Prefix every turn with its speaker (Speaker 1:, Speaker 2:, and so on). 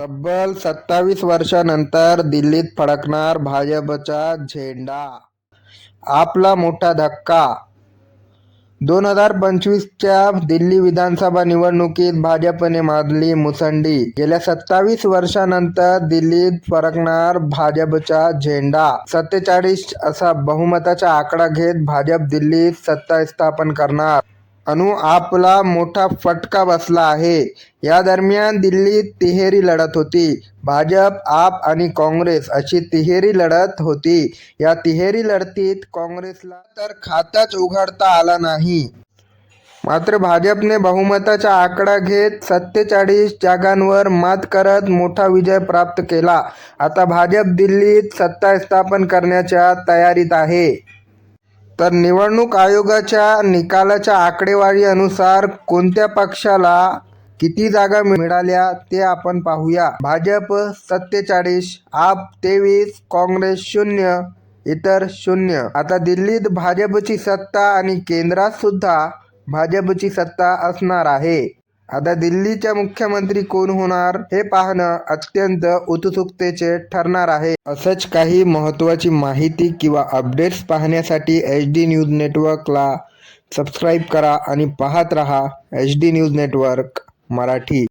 Speaker 1: तब्बल 27 वर्षांनंतर दिल्लीत फडकणार भाजपचा झेंडा. आपला मोठा धक्का. 2025च्या दिल्ली विधानसभा निवडणुकीत भाजपने मारली मुसंडी. गेल्या 27 वर्षांनंतर दिल्लीत फडकणार भाजपचा झेंडा. 47 असा बहुमताचा आकडा घेत भाजप दिल्लीत सत्ता स्थापन करणार. आपला मोठा फटका बसला आहे. या दरम्यान दिल्लीत तिहेरी लढत होती. भाजप, आप आणि काँग्रेस अशी तिहेरी लढत होती. या तिहेरी लढतीत काँग्रेसला तर खाताच उघडता आला नाही. मात्र भाजपने बहुमताचा आकडा घेत 47 जागांवर मात करत मोठा विजय प्राप्त केला. आता भाजप दिल्लीत सत्ता स्थापन करण्याच्या तयारीत आहे. तर निवडणूक आयोगाच्या निकालाच्या आकडेवारीनुसार कोणत्या पक्षाला किती जागा मिळाल्या ते आपण पाहूया. भाजप 47, आप 23, काँग्रेस 0, इतर 0. आता दिल्लीत भाजपची सत्ता आणि केंद्रात सुद्धा भाजपची सत्ता असणार आहे. आता दिल्लीचा मुख्यमंत्री कोण होणार हे पाहणं अत्यंत उत्सुकतेचे ठरणार आहे. असंच काही महत्त्वाची माहिती किंवा अपडेट्स पाहण्यासाठी HD न्यूज नेटवर्कला सबस्क्राईब करा आणि पाहत रहा HD न्यूज नेटवर्क मराठी.